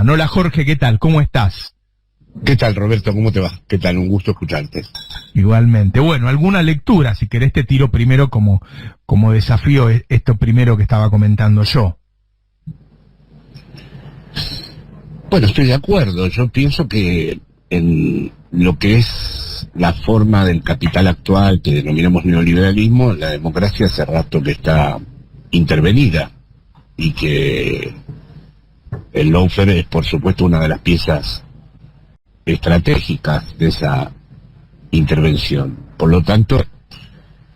Tucumán. Hola Jorge, ¿qué tal? ¿Cómo estás? ¿Qué tal, Roberto? ¿Cómo te va? ¿Qué tal? Un gusto escucharte. Igualmente. Bueno, alguna lectura, si querés te tiro primero como desafío esto primero que estaba comentando yo. Bueno, estoy de acuerdo. Yo pienso que en lo que es la forma del capital actual, que denominamos neoliberalismo, la democracia hace rato que está intervenida y que el lawfare es, por supuesto, una de las piezas estratégicas de esa intervención. Por lo tanto,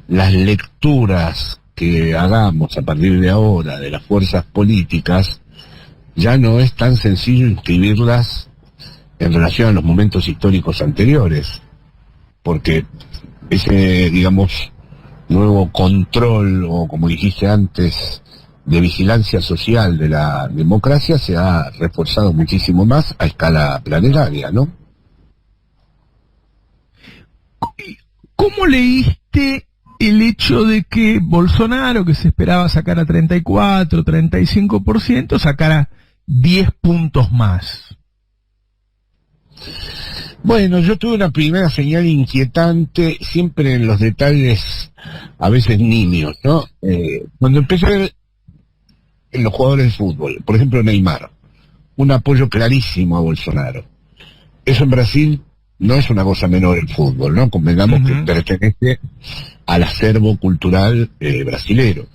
las lecturas que hagamos a partir de ahora de las fuerzas políticas ya no es tan sencillo inscribirlas en relación a los momentos históricos anteriores, porque ese, digamos, nuevo control, o como dijiste antes, de vigilancia social de la democracia se ha reforzado muchísimo más a escala planetaria, ¿no? ¿Cómo leíste el hecho de que Bolsonaro, que se esperaba sacar a 34, 35%, sacara 10 puntos más? Bueno, yo tuve una primera señal inquietante, siempre en los detalles, a veces nimios, ¿no? Cuando empecé a ver en los jugadores de fútbol, por ejemplo Neymar, un apoyo clarísimo a Bolsonaro. Eso en Brasil no es una cosa menor el fútbol, ¿no? Convengamos que pertenece al acervo cultural brasilero.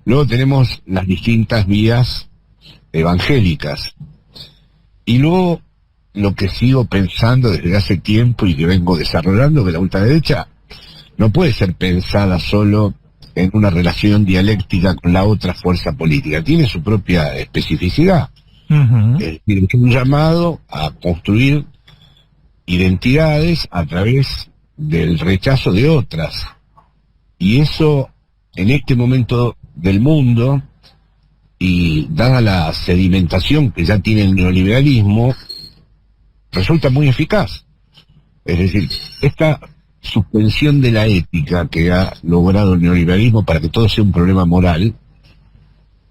Luego tenemos las distintas vías evangélicas. Y luego lo que sigo pensando desde hace tiempo y que vengo desarrollando, que la ultraderecha no puede ser pensada solo en una relación dialéctica con la otra fuerza política. Tiene su propia especificidad. Es decir, es un llamado a construir identidades a través del rechazo de otras. Y eso, en este momento del mundo, y dada la sedimentación que ya tiene el neoliberalismo, resulta muy eficaz. Es decir, esta suspensión de la ética que ha logrado el neoliberalismo para que todo sea un problema moral,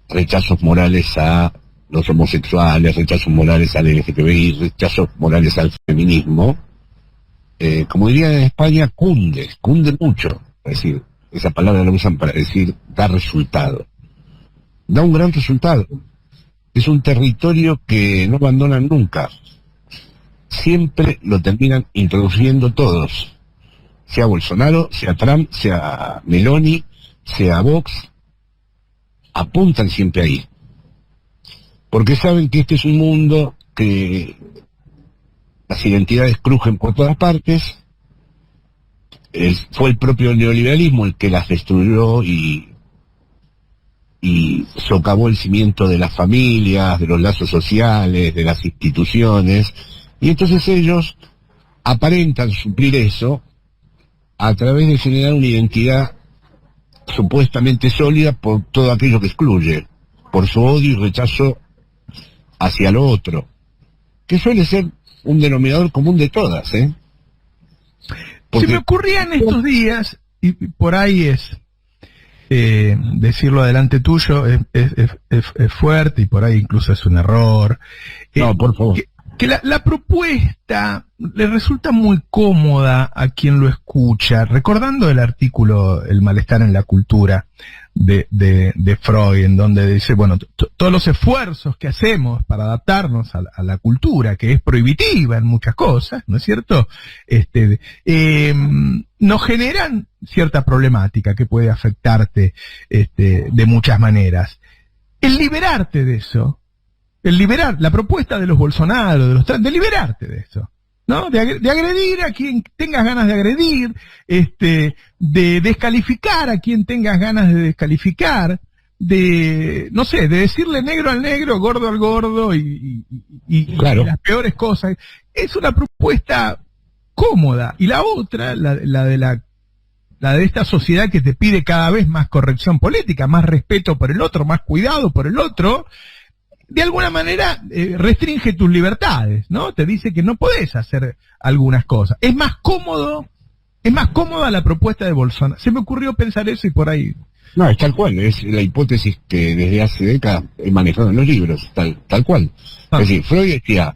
rechazos morales a los homosexuales, rechazos morales al LGTBI, rechazos morales al feminismo, como dirían en España, cunde mucho. Es decir, esa palabra la usan para decir da resultado. Da un gran resultado. Es un territorio que no abandonan nunca. Siempre lo terminan introduciendo todos. Sea Bolsonaro, sea Trump, sea Meloni, sea Vox, apuntan siempre ahí. Porque saben que este es un mundo que las identidades crujen por todas partes. Fue el propio neoliberalismo el que las destruyó y socavó el cimiento de las familias, de los lazos sociales, de las instituciones. Y entonces ellos aparentan suplir eso a través de generar una identidad supuestamente sólida por todo aquello que excluye, por su odio y rechazo hacia lo otro, que suele ser un denominador común de todas, ¿eh? Se me ocurría en estos días, y por ahí es, decirlo adelante tuyo, es fuerte, y por ahí incluso es un error. No, por favor. Que la propuesta le resulta muy cómoda a quien lo escucha, recordando el artículo El malestar en la cultura de Freud, en donde dice, bueno, todos los esfuerzos que hacemos para adaptarnos a la cultura, que es prohibitiva en muchas cosas, ¿no es cierto?, nos generan cierta problemática que puede afectarte de muchas maneras. El liberarte de eso, la propuesta de los Bolsonaro, de liberarte de eso, ¿no? De agredir a quien tengas ganas de agredir, de descalificar a quien tengas ganas de descalificar, no sé, de decirle negro al negro, gordo al gordo y Claro. las peores cosas. Es una propuesta cómoda. Y la otra, la de esta sociedad que te pide cada vez más corrección política, más respeto por el otro, más cuidado por el otro, de alguna manera restringe tus libertades, ¿no? Te dice que no podés hacer algunas cosas. Es más cómoda la propuesta de Bolsonaro. Se me ocurrió pensar eso y por ahí No, es tal cual, es la hipótesis que desde hace décadas he manejado en los libros, tal cual. Es decir, Freud decía,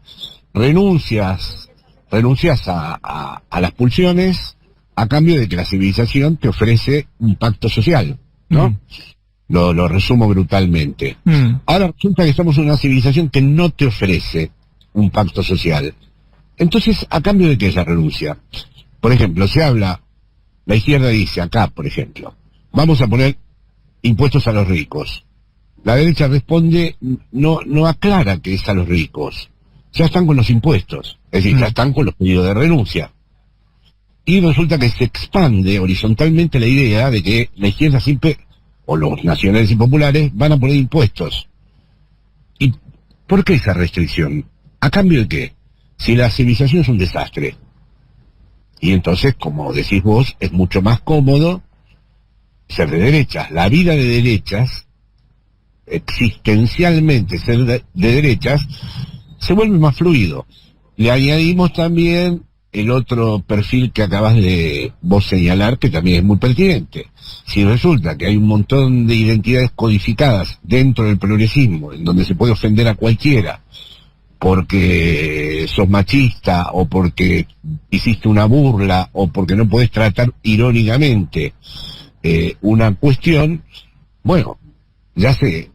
renuncias a las pulsiones a cambio de que la civilización te ofrece un pacto social, ¿no? Lo resumo brutalmente. Ahora resulta que estamos en una civilización que no te ofrece un pacto social. Entonces, ¿a cambio de qué es la renuncia? Por ejemplo, la izquierda dice acá, por ejemplo, vamos a poner impuestos a los ricos. La derecha responde, no aclara que es a los ricos. Ya están con los impuestos, es decir, ya están con los pedidos de renuncia. Y resulta que se expande horizontalmente la idea de que la izquierda siempre, o los nacionales y populares, van a poner impuestos. ¿Y por qué esa restricción? ¿A cambio de qué? Si la civilización es un desastre. Y entonces, como decís vos, es mucho más cómodo ser de derechas. La vida de derechas, existencialmente ser de derechas, se vuelve más fluido. Le añadimos también el otro perfil que acabas de vos señalar, que también es muy pertinente. Si resulta que hay un montón de identidades codificadas dentro del progresismo, en donde se puede ofender a cualquiera, porque sos machista, o porque hiciste una burla, o porque no podés tratar irónicamente una cuestión, bueno, ya se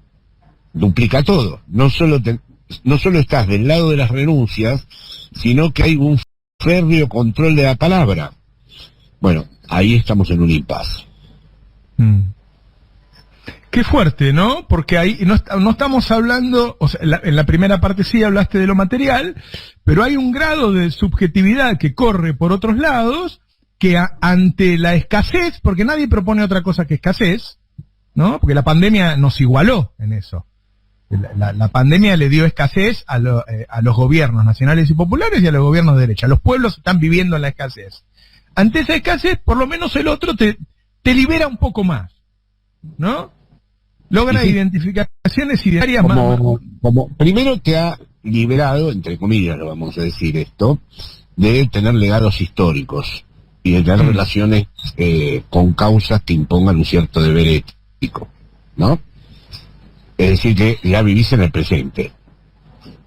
duplica todo. No solo estás del lado de las renuncias, sino que hay un férreo control de la palabra. Bueno, ahí estamos en un impasse. Qué fuerte, ¿no? Porque ahí no estamos hablando, o sea, en la primera parte sí hablaste de lo material, pero hay un grado de subjetividad que corre por otros lados, que ante la escasez, porque nadie propone otra cosa que escasez, ¿no? Porque la pandemia nos igualó en eso. La pandemia le dio escasez a los gobiernos nacionales y populares y a los gobiernos de derecha. Los pueblos están viviendo en la escasez. Ante esa escasez, por lo menos el otro te libera un poco más, ¿no? Logra identificaciones identitarias más. Como primero te ha liberado, entre comillas lo vamos a decir esto, de tener legados históricos y de tener relaciones con causas que impongan un cierto deber ético, ¿no? Es decir, que ya vivís en el presente.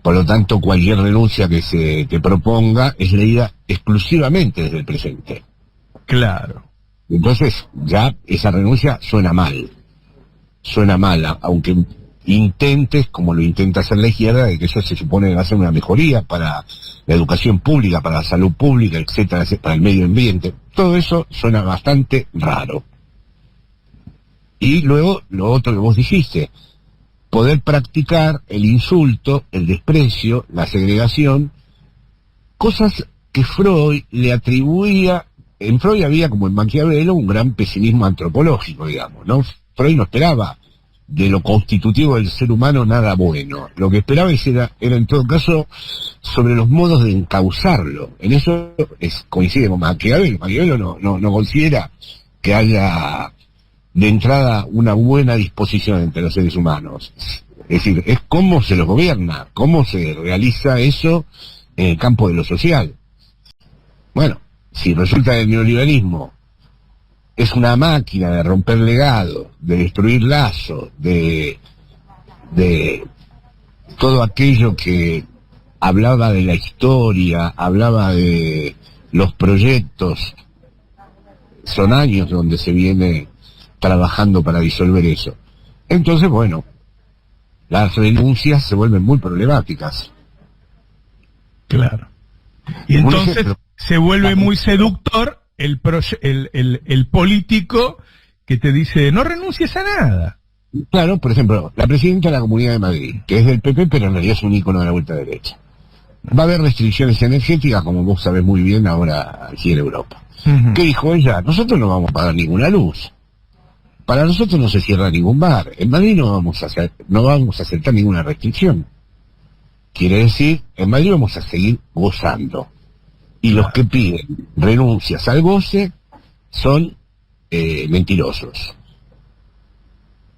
Por lo tanto, cualquier renuncia que se te proponga es leída exclusivamente desde el presente. Claro. Entonces, ya esa renuncia suena mal. Suena mal, aunque intentes, como lo intenta hacer la izquierda, de que eso se supone que va a ser una mejoría para la educación pública, para la salud pública, etcétera, para el medio ambiente. Todo eso suena bastante raro. Y luego, lo otro que vos dijiste, poder practicar el insulto, el desprecio, la segregación, cosas que Freud le atribuía. En Freud había, como en Maquiavelo, un gran pesimismo antropológico, digamos, ¿no? Freud no esperaba de lo constitutivo del ser humano nada bueno. Lo que esperaba era en todo caso sobre los modos de encauzarlo. En eso coincide con Maquiavelo. Maquiavelo no considera que haya de entrada una buena disposición entre los seres humanos. Es decir, es cómo se los gobierna, cómo se realiza eso en el campo de lo social. Bueno, si resulta que el neoliberalismo es una máquina de romper legados, de destruir lazos, de todo aquello que hablaba de la historia, hablaba de los proyectos, son años donde se viene trabajando para disolver eso. Entonces, bueno, las renuncias se vuelven muy problemáticas. Claro. Y entonces se vuelve muy seductor el político que te dice, no renuncies a nada. Claro, por ejemplo, la presidenta de la Comunidad de Madrid, que es del PP, pero en realidad es un ícono de la vuelta derecha. Va a haber restricciones energéticas, como vos sabés muy bien ahora aquí en Europa. ¿Qué dijo ella? Nosotros no vamos a pagar ninguna luz. Para nosotros no se cierra ningún bar. En Madrid no vamos a aceptar ninguna restricción. Quiere decir, en Madrid vamos a seguir gozando. Y los que piden renuncias al goce son mentirosos.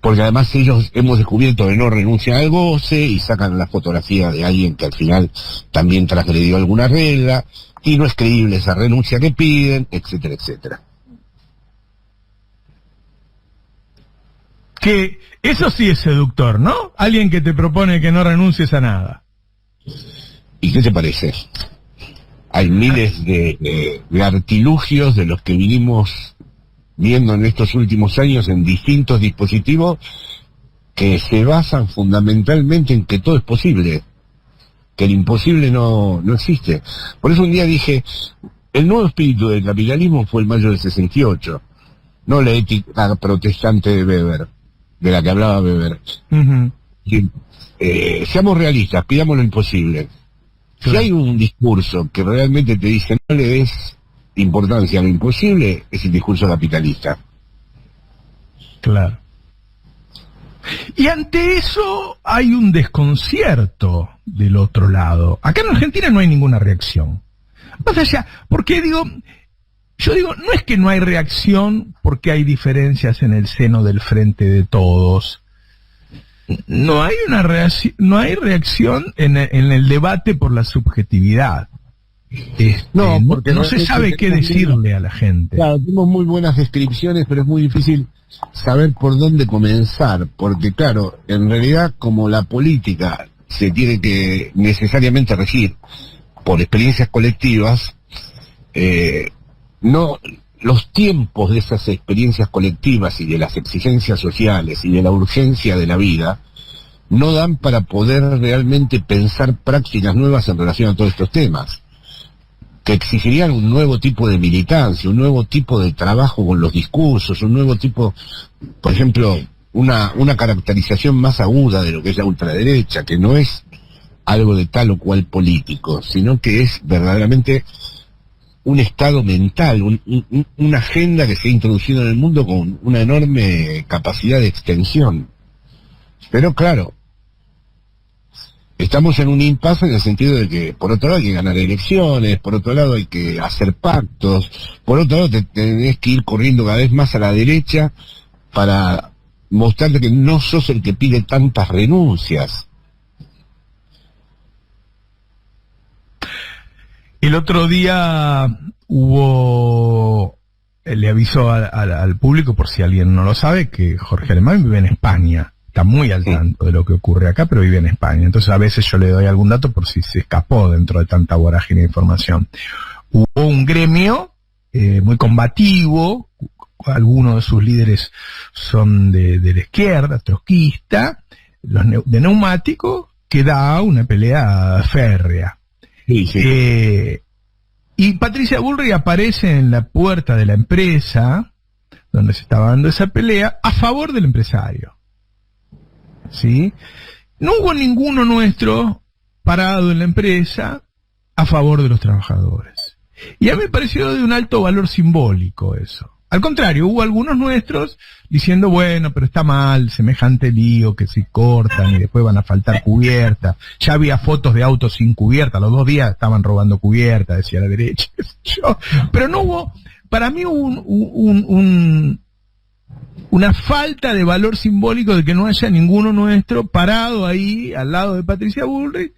Porque además ellos hemos descubierto que no renuncian al goce y sacan la fotografía de alguien que al final también transgredió alguna regla y no es creíble esa renuncia que piden, etcétera, etcétera. Que eso sí es seductor, ¿no? Alguien que te propone que no renuncies a nada. ¿Y qué te parece? Hay miles de artilugios de los que vinimos viendo en estos últimos años en distintos dispositivos que se basan fundamentalmente en que todo es posible, que el imposible no existe. Por eso un día dije, el nuevo espíritu del capitalismo fue el mayo del 68, no la ética protestante de Weber, de la que hablaba Weber. Uh-huh. Seamos realistas, pidamos lo imposible. Si hay un discurso que realmente te dice no le des importancia a lo imposible, es el discurso capitalista. Claro. Y ante eso hay un desconcierto del otro lado. Acá en Argentina no hay ninguna reacción. Más allá, porque yo digo, no es que no hay reacción porque hay diferencias en el seno del Frente de Todos. No hay reacción en el debate por la subjetividad. No, porque no se sabe qué decirle a la gente. Claro, tenemos muy buenas descripciones, pero es muy difícil saber por dónde comenzar, porque claro, en realidad como la política se tiene que necesariamente regir por experiencias colectivas, no los tiempos de esas experiencias colectivas y de las exigencias sociales y de la urgencia de la vida no dan para poder realmente pensar prácticas nuevas en relación a todos estos temas, que exigirían un nuevo tipo de militancia, un nuevo tipo de trabajo con los discursos, un nuevo tipo, por ejemplo, una caracterización más aguda de lo que es la ultraderecha, que no es algo de tal o cual político, sino que es verdaderamente un estado mental, una agenda que se ha introducido en el mundo con una enorme capacidad de extensión. Pero claro, estamos en un impasse en el sentido de que, por otro lado, hay que ganar elecciones, por otro lado hay que hacer pactos, por otro lado tenés que ir corriendo cada vez más a la derecha para mostrarte que no sos el que pide tantas renuncias. El otro día le avisó al público, por si alguien no lo sabe, que Jorge Alemán vive en España. Está muy al tanto de lo que ocurre acá, pero vive en España. Entonces a veces yo le doy algún dato por si se escapó dentro de tanta vorágine de información. Hubo un gremio muy combativo, algunos de sus líderes son de la izquierda, trotskista, de neumático, que da una pelea férrea. Sí, sí. Y Patricia Bullrich aparece en la puerta de la empresa donde se estaba dando esa pelea a favor del empresario. ¿Sí? No hubo ninguno nuestro parado en la empresa a favor de los trabajadores. Y a mí me pareció de un alto valor simbólico eso. Al contrario, hubo algunos nuestros diciendo, bueno, pero está mal, semejante lío que se cortan y después van a faltar cubierta. Ya había fotos de autos sin cubierta, los 2 días estaban robando cubierta, decía la derecha. Pero no hubo, para mí hubo una falta de valor simbólico de que no haya ninguno nuestro parado ahí al lado de Patricia Bullrich,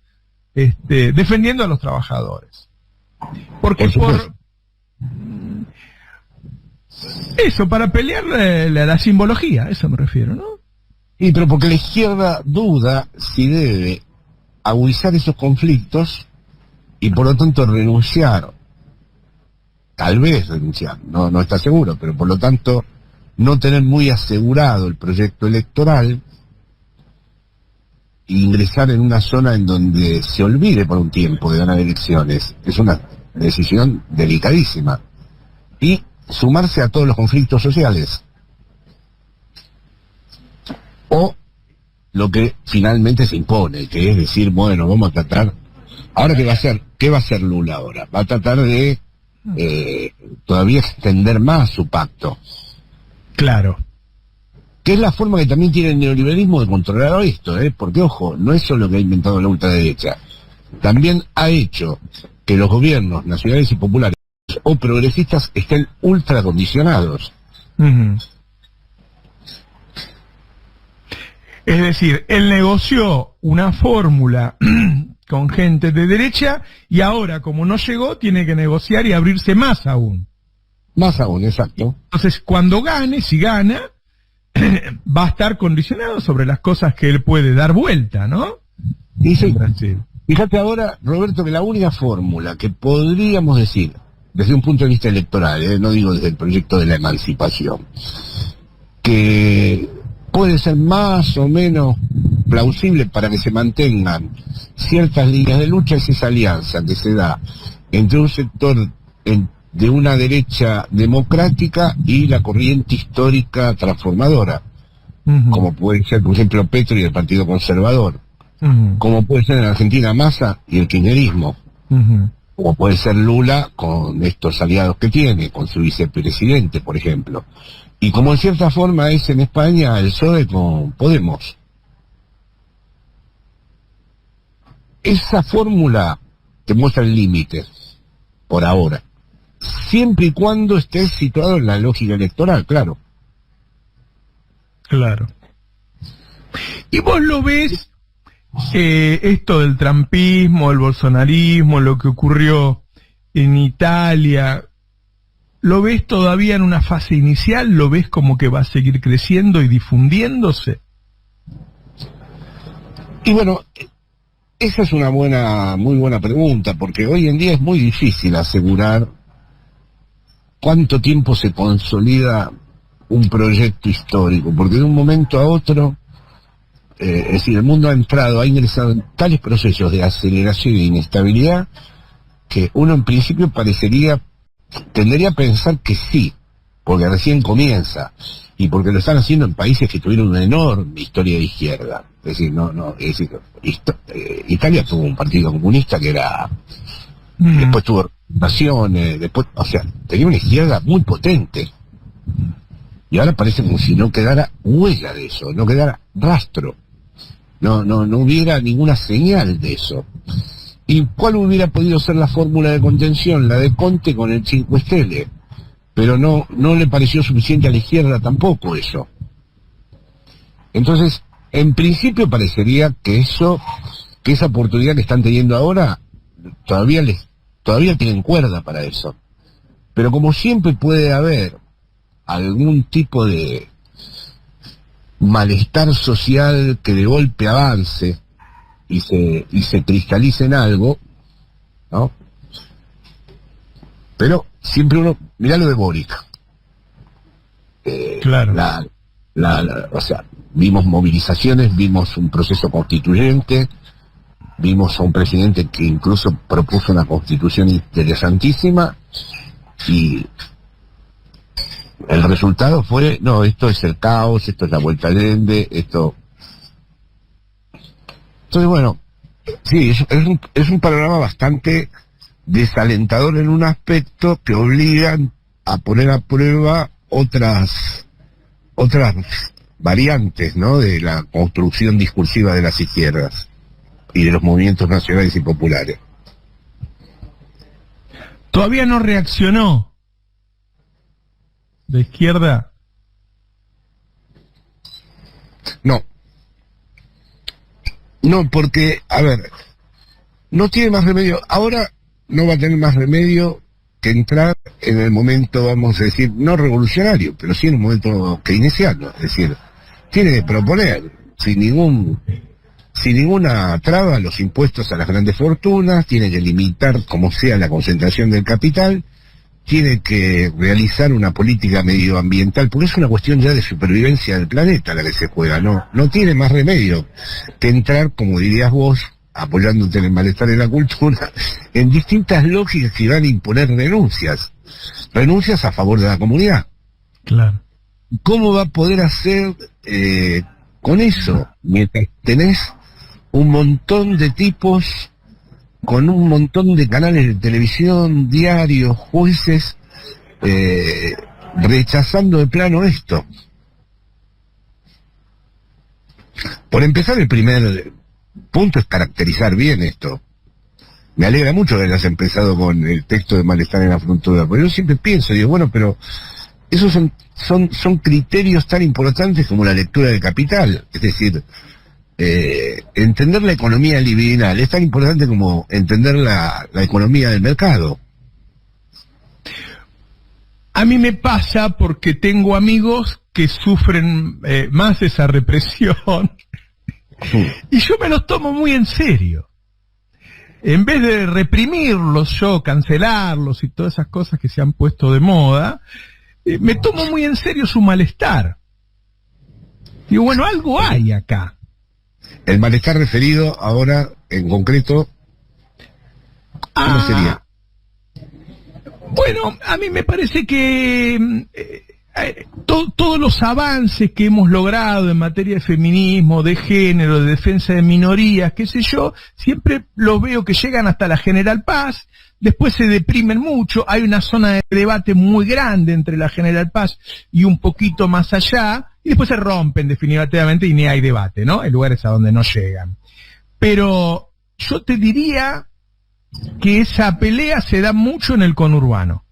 defendiendo a los trabajadores. Porque eso, para pelear la simbología, eso me refiero, ¿no? Y pero porque la izquierda duda si debe agudizar esos conflictos y por lo tanto renunciar, tal vez renunciar, no está seguro, pero por lo tanto no tener muy asegurado el proyecto electoral e ingresar en una zona en donde se olvide por un tiempo de ganar elecciones. Es una decisión delicadísima. Y sumarse a todos los conflictos sociales. O lo que finalmente se impone, que es decir, bueno, vamos a tratar... Ahora, ¿qué va a hacer Lula ahora? Va a tratar de todavía extender más su pacto. Claro. Que es la forma que también tiene el neoliberalismo de controlar esto, porque ojo, no es solo que ha inventado la ultraderecha, también ha hecho que los gobiernos nacionales y populares o progresistas estén ultra condicionados. Uh-huh. Es decir, él negoció una fórmula con gente de derecha y ahora, como no llegó, tiene que negociar y abrirse más aún. Más aún, exacto. Entonces, cuando gane, si gana, va a estar condicionado sobre las cosas que él puede dar vuelta, ¿no? Dice, fíjate ahora, Roberto, que la única fórmula que podríamos decir, desde un punto de vista electoral, no digo desde el proyecto de la emancipación, que puede ser más o menos plausible para que se mantengan ciertas líneas de lucha, es esa alianza que se da entre un sector de una derecha democrática y la corriente histórica transformadora, como puede ser, por ejemplo, Petro y el Partido Conservador, como puede ser en Argentina Massa y el kirchnerismo, como puede ser Lula con estos aliados que tiene, con su vicepresidente, por ejemplo, y como en cierta forma es en España el PSOE con Podemos. Esa fórmula te muestra el límite, por ahora, siempre y cuando estés situado en la lógica electoral, claro. Claro. ¿Y vos lo ves, esto del trumpismo, el bolsonarismo, lo que ocurrió en Italia, lo ves todavía en una fase inicial? ¿Lo ves como que va a seguir creciendo y difundiéndose? Y bueno, esa es una muy buena pregunta, porque hoy en día es muy difícil asegurar cuánto tiempo se consolida un proyecto histórico, porque de un momento a otro, es decir, el mundo ha ingresado en tales procesos de aceleración e inestabilidad que uno en principio tendería a pensar que sí, porque recién comienza, y porque lo están haciendo en países que tuvieron una enorme historia de izquierda. Es decir, Italia tuvo un partido comunista que era, después tuvo naciones, después, o sea, tenía una izquierda muy potente, y ahora parece como si no quedara huella de eso, no quedara rastro, no hubiera ninguna señal de eso. ¿Y cuál hubiera podido ser la fórmula de contención? La de Conte con el 5 Stelle, pero no le pareció suficiente a la izquierda tampoco eso. Entonces, en principio parecería que esa oportunidad que están teniendo ahora, todavía tienen cuerda para eso. Pero como siempre puede haber algún tipo de malestar social que de golpe avance y se cristalice en algo, ¿no? Pero siempre mirá lo de Boric. Claro. O sea, vimos movilizaciones, vimos un proceso constituyente, vimos a un presidente que incluso propuso una constitución interesantísima, y el resultado fue, no, esto es el caos, esto es la vuelta al Ende, esto... Entonces, bueno, sí, es un panorama bastante desalentador en un aspecto que obligan a poner a prueba otras variantes, ¿no?, de la construcción discursiva de las izquierdas y de los movimientos nacionales y populares. ¿Todavía no reaccionó de izquierda? No, porque, a ver, no tiene más remedio. Ahora no va a tener más remedio que entrar en el momento, vamos a decir, no revolucionario, pero sí en un momento keynesiano. Es decir, tiene que proponer, sin ninguna traba, los impuestos a las grandes fortunas, tiene que limitar como sea la concentración del capital, tiene que realizar una política medioambiental, porque es una cuestión ya de supervivencia del planeta la que se juega, no tiene más remedio que entrar, como dirías vos, apoyándote en el malestar en la cultura, en distintas lógicas que van a imponer renuncias a favor de la comunidad. Claro. ¿Cómo va a poder hacer con eso? Mientras tenés un montón de tipos con un montón de canales de televisión, diarios, jueces, rechazando de plano esto. Por empezar, el primer punto es caracterizar bien esto. Me alegra mucho que hayas empezado con el texto de Malestar en la Frontera, porque yo siempre pienso, digo, bueno, pero esos son criterios tan importantes como la lectura del Capital, es decir, entender la economía libidinal es tan importante como entender la economía del mercado. A mí me pasa porque tengo amigos que sufren más esa represión y yo me los tomo muy en serio. En vez de reprimirlos yo, cancelarlos y todas esas cosas que se han puesto de moda, me tomo muy en serio su malestar. Digo, bueno, algo hay acá. El malestar referido ahora, en concreto, ¿cómo sería? Bueno, a mí me parece que todos los avances que hemos logrado en materia de feminismo, de género, de defensa de minorías, qué sé yo, siempre los veo que llegan hasta la General Paz, después se deprimen mucho, hay una zona de debate muy grande entre la General Paz y un poquito más allá, y después se rompen definitivamente y ni hay debate, ¿no? Hay lugares a donde no llegan. Pero yo te diría que esa pelea se da mucho en el conurbano.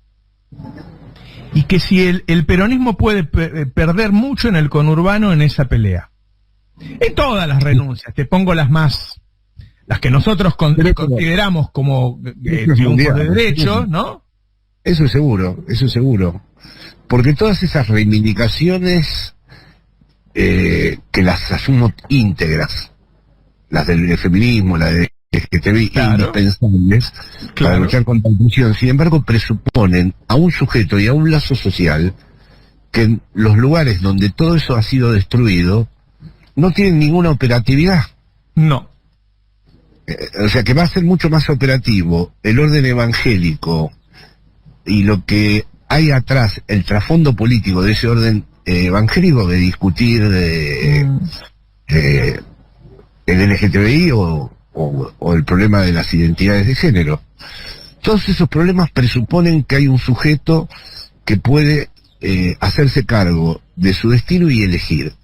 Y que si el peronismo puede perder mucho en el conurbano en esa pelea. En todas las renuncias, te pongo las que nosotros consideramos como triunfos de derechos, ¿no? Eso es seguro. Porque todas esas reivindicaciones que las asumo íntegras, las del feminismo, las de que te vi indispensables para luchar contra la opresión, sin embargo presuponen a un sujeto y a un lazo social que en los lugares donde todo eso ha sido destruido no tienen ninguna operatividad. No. O sea que va a ser mucho más operativo el orden evangélico y lo que hay atrás, el trasfondo político de ese orden evangélico, de discutir el LGTBI o el problema de las identidades de género. Todos esos problemas presuponen que hay un sujeto que puede hacerse cargo de su destino y elegir.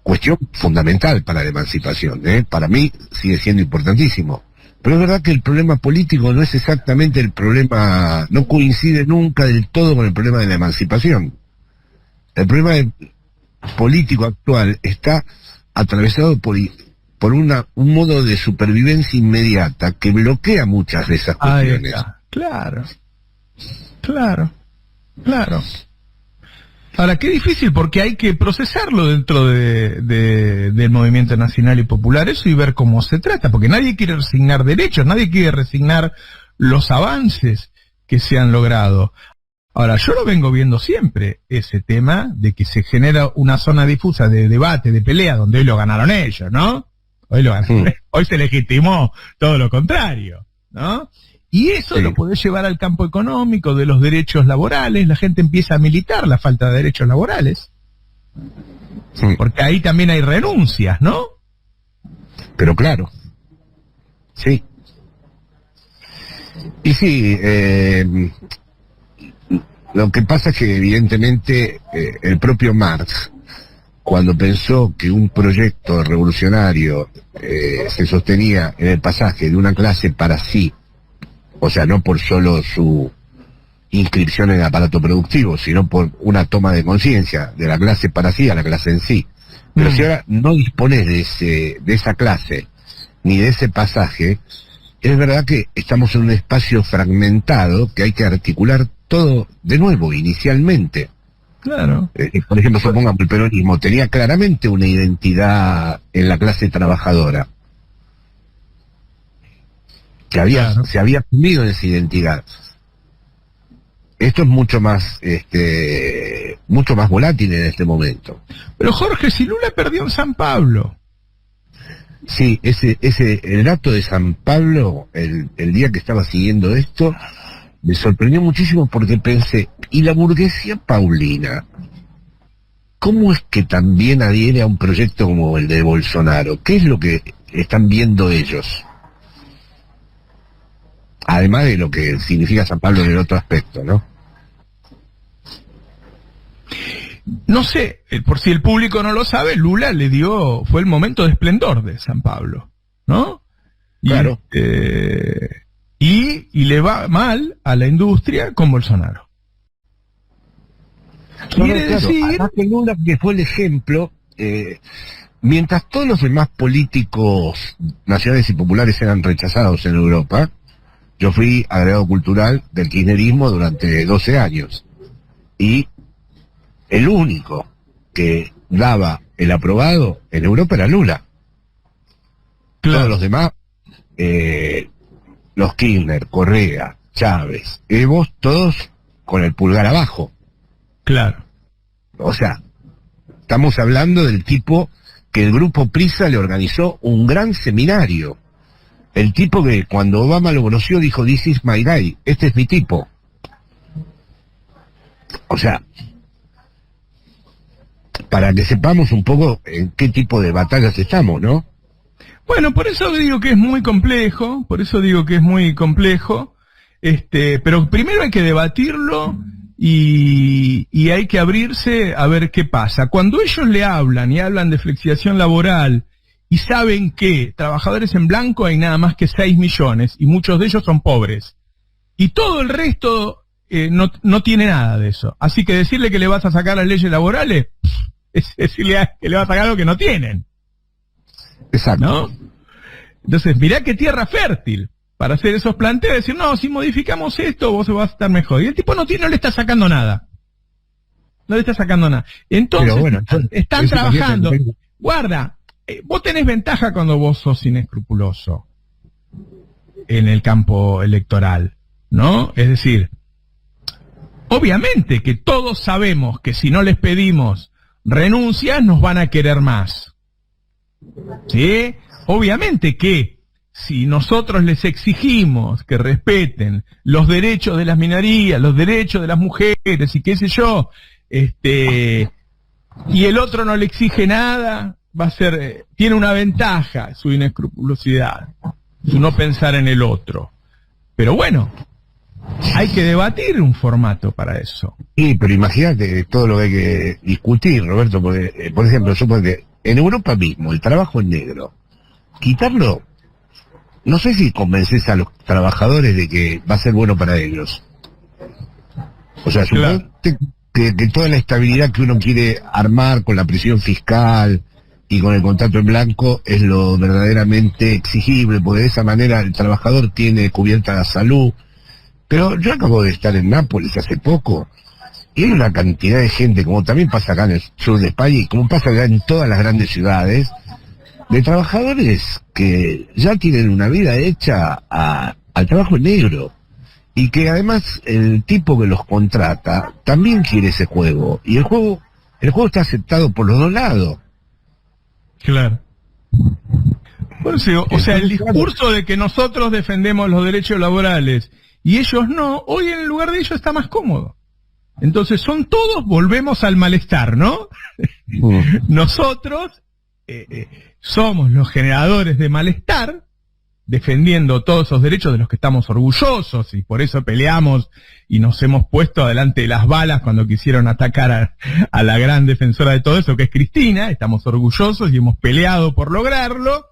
Cuestión fundamental para la emancipación, para mí sigue siendo importantísimo. Pero es verdad que el problema político no es exactamente el problema, no coincide nunca del todo con el problema de la emancipación. El problema político actual está atravesado por un modo de supervivencia inmediata que bloquea muchas de esas cuestiones. Claro. Ahora, qué difícil, porque hay que procesarlo dentro del movimiento nacional y popular, eso, y ver cómo se trata, porque nadie quiere resignar derechos, nadie quiere resignar los avances que se han logrado. Ahora, yo lo vengo viendo siempre, ese tema de que se genera una zona difusa de debate, de pelea, donde hoy lo ganaron ellos, ¿no? Hoy se legitimó todo lo contrario, ¿no? Y eso lo podés llevar al campo económico, de los derechos laborales, la gente empieza a militar la falta de derechos laborales. Porque ahí también hay renuncias, ¿no? Pero claro. Sí. Y sí, lo que pasa es que evidentemente el propio Marx, cuando pensó que un proyecto revolucionario se sostenía en el pasaje de una clase para sí, o sea, no por solo su inscripción en el aparato productivo, sino por una toma de conciencia de la clase para sí a la clase en sí. Pero si ahora no dispones de esa clase, ni de ese pasaje, es verdad que estamos en un espacio fragmentado que hay que articular todo de nuevo, inicialmente. Claro. Por ejemplo, supongamos, el peronismo tenía claramente una identidad en la clase trabajadora, que se había asumido en esa identidad. Esto es mucho más volátil en este momento. Pero Jorge, si Lula perdió en San Pablo. Sí, el dato de San Pablo, el día que estaba siguiendo esto, me sorprendió muchísimo porque pensé, ¿y la burguesía paulina? ¿Cómo es que también adhiere a un proyecto como el de Bolsonaro? ¿Qué es lo que están viendo ellos? Además de lo que significa San Pablo en el otro aspecto, ¿no? No sé, por si el público no lo sabe, Lula fue el momento de esplendor de San Pablo, ¿no? Claro. Y le va mal a la industria con Bolsonaro. Quiere decir... Además que Lula, que fue el ejemplo, mientras todos los demás políticos nacionales y populares eran rechazados en Europa, yo fui agregado cultural del kirchnerismo durante 12 años. y el único que daba el aprobado en Europa era Lula. Claro. Todos los demás, los Kirchner, Correa, Chávez, Evo, todos con el pulgar abajo. Claro. O sea, estamos hablando del tipo que el grupo Prisa le organizó un gran seminario. El tipo que cuando Obama lo conoció dijo, "This is my guy", este es mi tipo. O sea, para que sepamos un poco en qué tipo de batallas estamos, ¿no? Bueno, por eso digo que es muy complejo, pero primero hay que debatirlo y hay que abrirse a ver qué pasa. Cuando ellos le hablan y hablan de flexibilización laboral y saben que trabajadores en blanco hay nada más que 6 millones y muchos de ellos son pobres y todo el resto no tiene nada de eso. Así que decirle que le vas a sacar las leyes laborales es decirle que le vas a sacar lo que no tienen. Exacto. ¿No? Entonces, mirá qué tierra fértil para hacer esos planteos, decir, no, si modificamos esto, vos vas a estar mejor. Y el tipo no le está sacando nada. No le está sacando nada. Entonces, bueno, están trabajando. Guarda, vos tenés ventaja cuando vos sos inescrupuloso en el campo electoral, ¿no? Es decir, obviamente que todos sabemos que si no les pedimos renuncias, nos van a querer más. ¿Sí? Obviamente que si nosotros les exigimos que respeten los derechos de las minorías, los derechos de las mujeres y qué sé yo, y el otro no le exige nada, va a ser, tiene una ventaja su inescrupulosidad, su no pensar en el otro. Pero bueno, hay que debatir un formato para eso. Sí, pero imagínate todo lo que hay que discutir, Roberto, porque, por ejemplo, supongo que en Europa mismo, el trabajo en negro, quitarlo, no sé si convences a los trabajadores de que va a ser bueno para ellos. O sea, Claro. suponte que toda la estabilidad que uno quiere armar con la presión fiscal y con el contrato en blanco es lo verdaderamente exigible, porque de esa manera el trabajador tiene cubierta la salud. Pero yo acabo de estar en Nápoles hace poco, y hay una cantidad de gente, como también pasa acá en el sur de España, y como pasa acá en todas las grandes ciudades, de trabajadores que ya tienen una vida hecha al trabajo en negro, y que además el tipo que los contrata también quiere ese juego, y el juego está aceptado por los dos lados. Claro. Bueno, sí, o sea, el discurso de que nosotros defendemos los derechos laborales y ellos no, hoy en el lugar de ellos está más cómodo. Entonces son todos, volvemos al malestar, ¿no? Nosotros somos los generadores de malestar, defendiendo todos esos derechos de los que estamos orgullosos y por eso peleamos y nos hemos puesto adelante de las balas cuando quisieron atacar a la gran defensora de todo eso que es Cristina. Estamos orgullosos y hemos peleado por lograrlo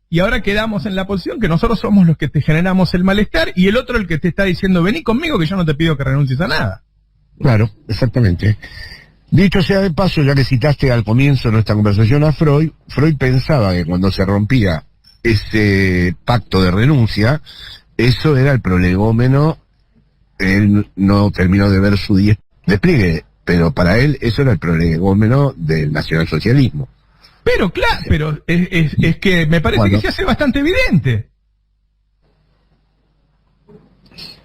y ahora quedamos en la posición que nosotros somos los que te generamos el malestar y el otro el que te está diciendo vení conmigo que yo no te pido que renuncies a nada. Claro, exactamente. Dicho sea de paso, ya que citaste al comienzo de nuestra conversación a Freud pensaba que cuando se rompía ese pacto de renuncia, eso era el prolegómeno. Él no terminó de ver su despliegue, pero para él eso era el prolegómeno del nacionalsocialismo. Pero claro, pero es que me parece que se hace bastante evidente.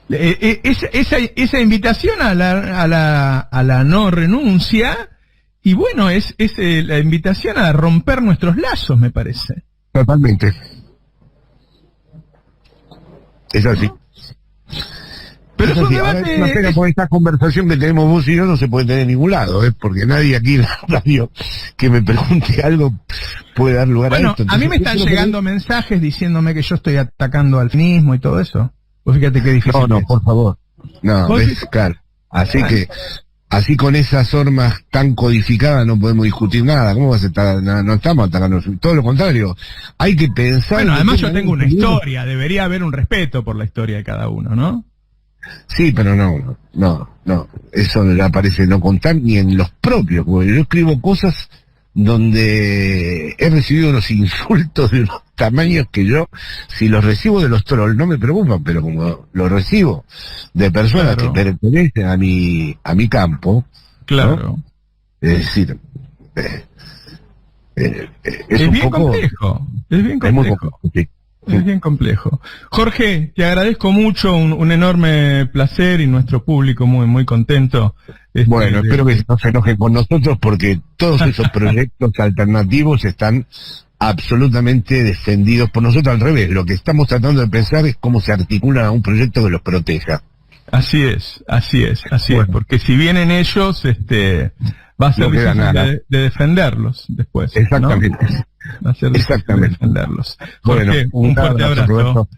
Esa invitación a la no renuncia, y bueno, es la invitación a romper nuestros lazos, me parece. Totalmente. Es así. Pero es un Ahora, debate... es una pena por esta conversación que tenemos vos y yo no se puede tener en ningún lado, porque nadie aquí en la radio que me pregunte algo puede dar lugar a esto. Bueno, a mí me están llegando mensajes diciéndome que yo estoy atacando al feminismo y todo eso. Vos fíjate qué difícil. No, por favor. No, ves, claro. Así que, así con esas normas tan codificadas no podemos discutir nada. ¿Cómo vas a estar? No estamos atacando, todo lo contrario. Hay que pensar... Bueno, además yo tengo una historia, debería haber un respeto por la historia de cada uno, ¿no? Sí, pero no. Eso me parece no contar ni en los propios, porque yo escribo cosas donde he recibido unos insultos de unos tamaños que yo, si los recibo de los trolls, no me preocupan, pero como los recibo de personas Claro. que pertenecen a mi campo, Claro. ¿no? Es decir, es un bien poco... complejo. Es bien Es muy complejo. complejo, sí. Es bien complejo. Jorge, te agradezco mucho, un enorme placer y nuestro público muy, muy contento. Bueno, espero que no se enojen con nosotros porque todos esos proyectos alternativos están absolutamente defendidos por nosotros. Al revés, lo que estamos tratando de pensar es cómo se articula a un proyecto que los proteja. Así es, Bueno. porque si vienen ellos, va a ser No queda difícil nada. de defenderlos después. ¿no? Exactamente. Va a ser difícil de Exactamente. defenderlos. Jorge, Bueno, un fuerte abrazo. Roberto.